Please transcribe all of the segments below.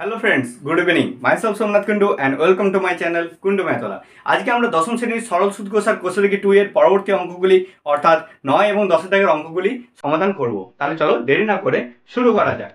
Hello friends, good evening. Myself Somnath Kundu and welcome to my channel Kundu ম্যাথলা। আজকে আমরা দশম শ্রেণীর সরল সুদ কষার কোষালিকি 2 এর পরবর্তী অঙ্কগুলি অর্থাৎ 9 এবং 10 দাগের অঙ্কগুলি সমাধান করব। তাহলে চলো দেরি না করে শুরু করা যাক।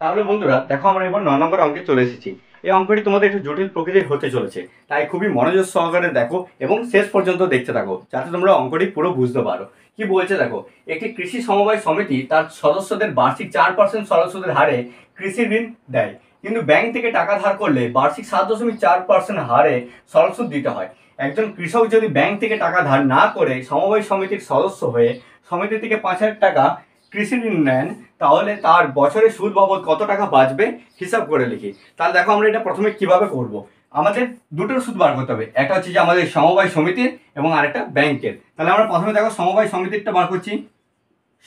তাহলে বন্ধুরা দেখো, আমরা এবার 9 নম্বর অঙ্কে চলে এসেছি। এই অঙ্কটি তোমাদের একটু জটিল প্রকৃতির হতে চলেছে, তাই খুবই মনোযোগ সহকারে দেখো এবং শেষ পর্যন্ত দেখতে থাকো, যাতে তোমরা অঙ্কটি পুরো বুঝতে পারো। কি বলছে দেখো, একটি কৃষি সমবায় সমিতি তার সদস্যদের বার্ষিক 4% সরল সুদের হারে কৃষি ঋণ দেয়, কিন্তু ব্যাংক থেকে টাকা ধার করলে বার্ষিক 7.4% হারে সরল সুদ দিতে হয়। একজন কৃষক যদি ব্যাংক থেকে টাকা ধার না করে সমবায় সমিতির সদস্য হয়ে সমিতি থেকে 5,000 টাকা কৃষি ঋণ নেন, তাহলে তার বছরে সুদ বাবদ কত টাকা বাঁচবে হিসাব করে লিখি। তাহলে দেখো, আমরা এটা প্রথমে কিভাবে করব। আমাদের দুটো সুদ বার করতে হবে, একটা হচ্ছে যে আমাদের সমবায় সমিতির এবং আরেকটা ব্যাংকের। তাহলে আমরা প্রথমে দেখো সমবায় সমিতিরটা বার করছি।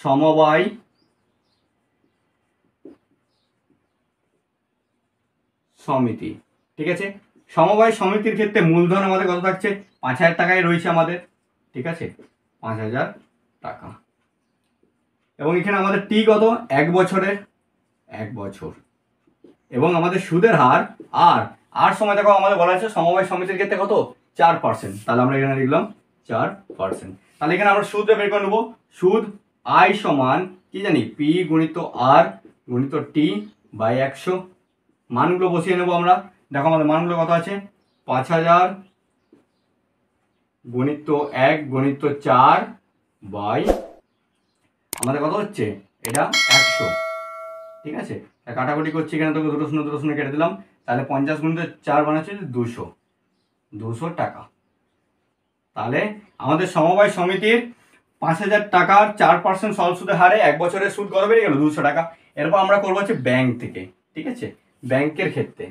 সমবায় সমিতি, ঠিক আছে। সমবায় সমিতির ক্ষেত্রে মূলধন আমাদের কত থাকছে? 5,000 টাকায় রয়েছে আমাদের, ঠিক আছে, 5,000 টাকা। এবং এখানে আমাদের টি কত? 1 বছরের, 1 বছর। এবং আমাদের সুদের হার আর সময় দেখো আমাদের বলা আছে সমবায় সমিতির ক্ষেত্রে কত? 4%। তাহলে আমরা এখানে লিখলাম 4%। তাহলে এখানে আমরা সুদটা বের করে নেবো। সুদ আই সমান কি জানি? পি গুণিত আর গুণিত টি বাই 100। মানগুলো বসিয়ে নেবো আমরা। দেখো আমাদের মানগুলো কত আছে? 5,000 গুণিত 1 গুণিত 4 বাই আমাদের কত হচ্ছে? এটা 100, ঠিক আছে। কাটাকুটি করছি, এখানে তোকে দুটো শূন্য কেটে দিলাম। তাহলে 50 গুণিত 4 বানাচ্ছে 200 টাকা। তাহলে আমাদের সমবায় সমিতির 5,000 টাকার 4% সরল সুদের হারে 1 বছরের সুদ কত বেড়ে গেল? 200 টাকা। এরপর আমরা করবো হচ্ছে ব্যাংক থেকে, ঠিক আছে। ব্যাংকের ক্ষেত্রে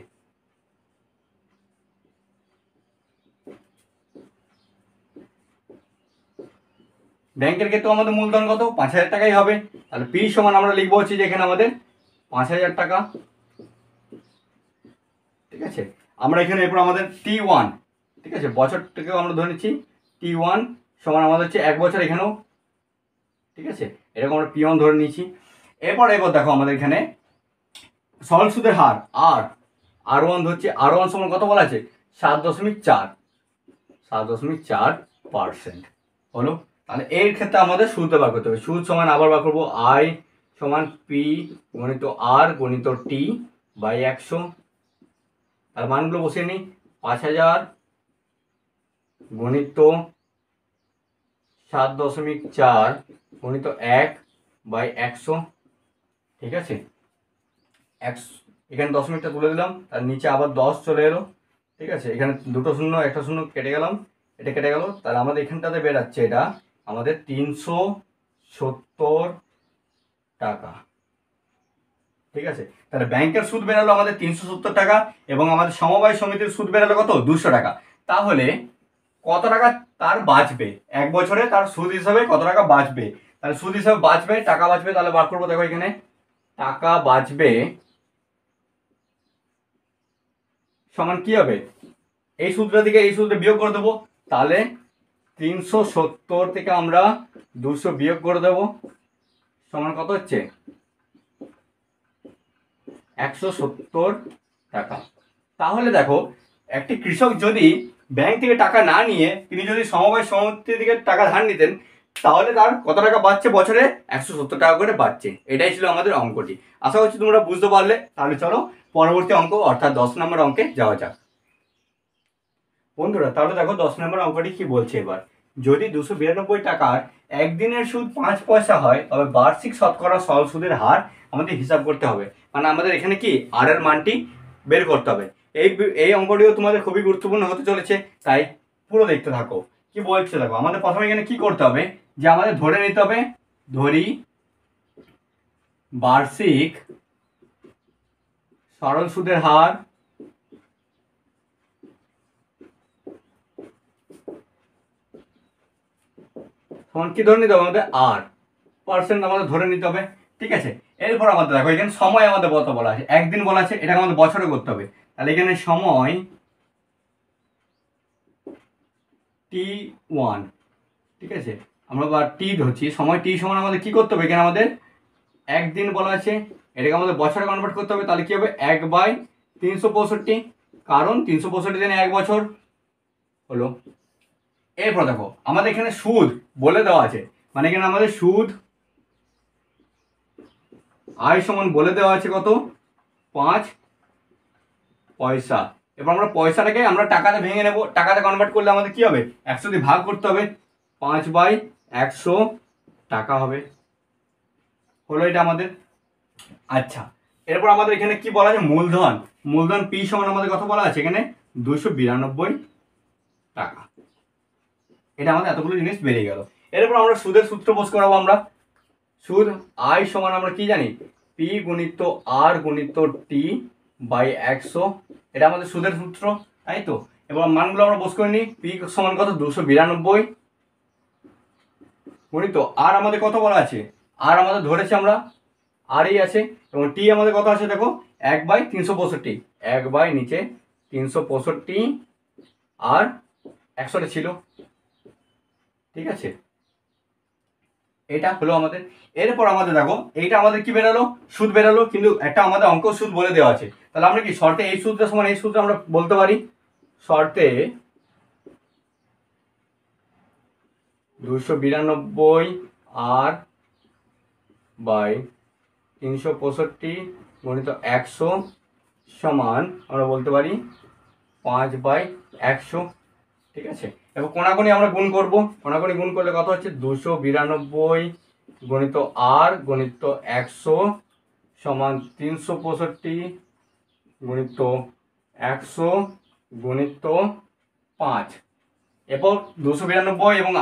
আমাদের মূলধন কত? 5,000 টাকাই হবে। তাহলে পি সমান আমরা লিখবো হচ্ছে যে এখানে আমাদের 5,000 টাকা, ঠিক আছে। আমরা এখানে এরপর আমাদের T1, ঠিক আছে, বছরটাকেও আমরা ধরে নিচ্ছি। T1 সমান আমাদের হচ্ছে 1 বছর এখানেও, ঠিক আছে। এরকম আমরা P1 ধরে নিয়েছি। এরপর দেখো আমাদের এখানে সরল সুদের হার আর1 ধরছি। আর1 সমান কত বলা আছে? 7.4% হলো। তাহলে এর ক্ষেত্রে আমাদের সুদ বার করতে হবে। সুদ সমান আবার বার করবো আই সমান পি গণিত আর গণিত টি বাই 100। তার মানগুলো বসিয়ে নিই। 5,000 গণিত 7.4 গণিত 1 বাই 100, ঠিক আছে। এখানে দশমিকটা তুলে দিলাম, তার নিচে আবার 10 চলে এলো, ঠিক আছে। এখানে দুটো শূন্য একটা শূন্য কেটে গেলাম, এটা কেটে গেল। তাহলে আমাদের এখানটাতে বেরাচ্ছে এটা আমাদের 370 টাকা, ঠিক আছে। তাহলে ব্যাংকের সুদ বেরালো আমাদের 370 টাকা এবং আমাদের সমবায় সমিতির সুদ বেরালো কত? 200 টাকা। তাহলে কত টাকা তার বাঁচবে 1 বছরে? তার সুদ হিসাবে কত টাকা বাঁচবে? তাহলে সুদ হিসাবে বাঁচবে, টাকা বাঁচবে। তাহলে বার করবো, দেখো এখানে টাকা বাঁচবে সমান কি হবে? এই সূত্র থেকে এই সূত্রে বিয়োগ করে দেবো। তাহলে 370 থেকে আমরা 200 বিয়োগ করে দেবো, সমান কত হচ্ছে? 170 টাকা। তাহলে দেখো, একটি কৃষক যদি ব্যাংক থেকে টাকা না নিয়ে তিনি যদি সমবায় সমিতি থেকে টাকা ধার নিতেন, তাহলে তার কত টাকা বাঁচছে? বছরে 170 টাকা করে বাঁচছে। এটাই ছিল আমাদের অঙ্কটি। আশা করছি তোমরা বুঝতে পারলে। তাহলে চলো পরবর্তী অঙ্ক অর্থাৎ 10 নম্বর অঙ্কে যাওয়া যাক। বন্ধুরা তাহলে দেখো 10 নম্বর অঙ্কটি কি বলছে এবার। যদি 292 টাকার একদিনের সুদ 5 পয়সা হয়, তবে বার্ষিক শতকরা সরল সুদের হার আমাদের হিসাব করতে হবে। মানে আমাদের এখানে কি আর এর মানটি বের করতে হবে। এই অঙ্কটিও তোমাদের খুবই গুরুত্বপূর্ণ হতে চলেছে, তাই পুরো দেখতে থাকো। কি বলছে দেখো, আমাদের প্রথমে এখানে কি করতে হবে, যে আমাদের ধরে নিতে হবে, ধরি বার্ষিক সরল সুদের হার সমান কি ধরে নিতে হবে? আমাদের আর পার্সেন্ট আমাদের ধরে নিতে হবে, ঠিক আছে। এরপর আমাদের দেখো এখানে সময় আমাদের কত বলা আছে? একদিন বলা আছে, এটাকে আমাদের বছরে করতে হবে। তাহলে এখানে সময় t1, ঠিক আছে। আমরা বা টি ধরছি, সময় টি সমান আমাদের কী করতে হবে, এখানে আমাদের একদিন বলা আছে, এটাকে আমাদের বছরে কনভার্ট করতে হবে। তাহলে কী হবে, 1/365, কারণ 365 দিনে 1 বছর হলো। এরপর দেখো আমাদের এখানে সুদ বলে দেওয়া আছে, মানে এখানে আমাদের সুদ আয় সমান বলে দেওয়া আছে কত, 5 পয়সা। এবার আমরা পয়সাটাকে আমরা টাকাতে ভেঙে নেব, টাকাতে কনভার্ট করলে আমাদের কি হবে, 100 দিয়ে ভাগ করতে হবে, 5/100 টাকা হবে, হলো এটা আমাদের। আচ্ছা, এরপর আমাদের এখানে কি বলা আছে, মূলধন। মূলধন পি সমান আমাদের কত বলা আছে এখানে, 292 টাকা। এটা আমাদের এতগুলো জিনিস বেড়ে গেল। এরপর আমরা সুদের সূত্র প্রয়োগ করাবো। আমরা সুদ আয় সমান আমরা কি জানি, পি গুণিত আর গুণিত টি বাই 100, এটা আমাদের সুদের সূত্র, তাই তো। এবার মানগুলো আমরা বস করে নিই। পি সমান কত, 292 গুণিত আর আমাদের কত বলা আছে, আর আমাদের ধরেছি আমরা আরই আছে, এবং টি আমাদের কত আছে দেখো, 1/365, 1 নিচে 365 আর 100টা ছিল, ঠিক আছে। এটা হলো আমাদের। এরপর আমাদের দেখো এইটা আমাদের কি বেরালো, সুদ বেরালো, কিন্তু একটা আমাদের অঙ্ক সুদ বলে দেওয়া আছে। তাহলে আমরা কি শর্তে এই সুদটা সমান এই সুদটা আমরা বলতে পারি, শর্তে 292 আর বাই 365 গুণিত 100 সমান আমরা বলতে পারি 5/100, ঠিক আছে। এবার কোনাকুনি আমরা গুণ করব, কোনাকুনি গুণ করলে কত হচ্ছে, 292 গুণিত আর গুণিত 100 সমান 365 গুণিত 100 গুণিত 5। এরপর 292 এবং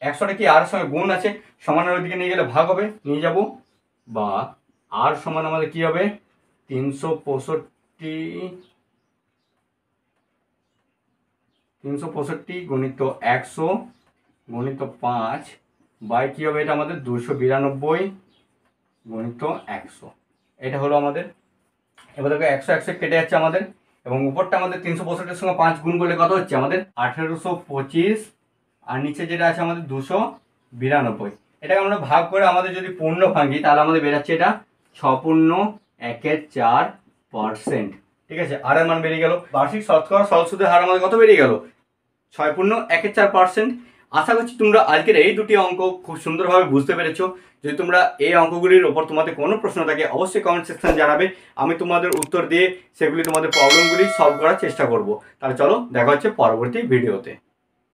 100টা কি আর সঙ্গে গুণ আছে, সমানের ওইদিকে নিয়ে গেলে ভাগ হবে, নিয়ে যাব, বা আর সমান আমাদের কি হবে, 365 গুণিত 100 গুণিত 5 বাই কী হবে, এটা আমাদের 292 গুণিত 100, এটা হলো আমাদের। এবার দেখো 100 কেটে যাচ্ছে আমাদের, এবং উপরটা আমাদের 365 সঙ্গে 5 গুণ করলে কত হচ্ছে আমাদের 1825, আর নিচে যেটা আছে আমাদের 292। এটাকে আমরা ভাগ করে আমাদের যদি পূর্ণ ভাঙি তাহলে আমাদের বেরাচ্ছে এটা 6.14%, ঠিক আছে। আর এর মান বেরিয়ে গেল। বার্ষিক শতকরা সরল সুদের হার আমাদের কত বেরিয়ে গেল, 6.14%। আশা করছি তোমরা আজকের এই দুটি অঙ্ক খুব সুন্দরভাবে বুঝতে পেরেছো। যদি তোমরা এই অঙ্কগুলির ওপর তোমাদের কোনো প্রশ্ন থাকে অবশ্যই কমেন্ট সেকশনে জানাবে, আমি তোমাদের উত্তর দিয়ে সেগুলি তোমাদের প্রবলেমগুলি সলভ করার চেষ্টা করব। তাহলে চলো দেখা হচ্ছে পরবর্তী ভিডিওতে।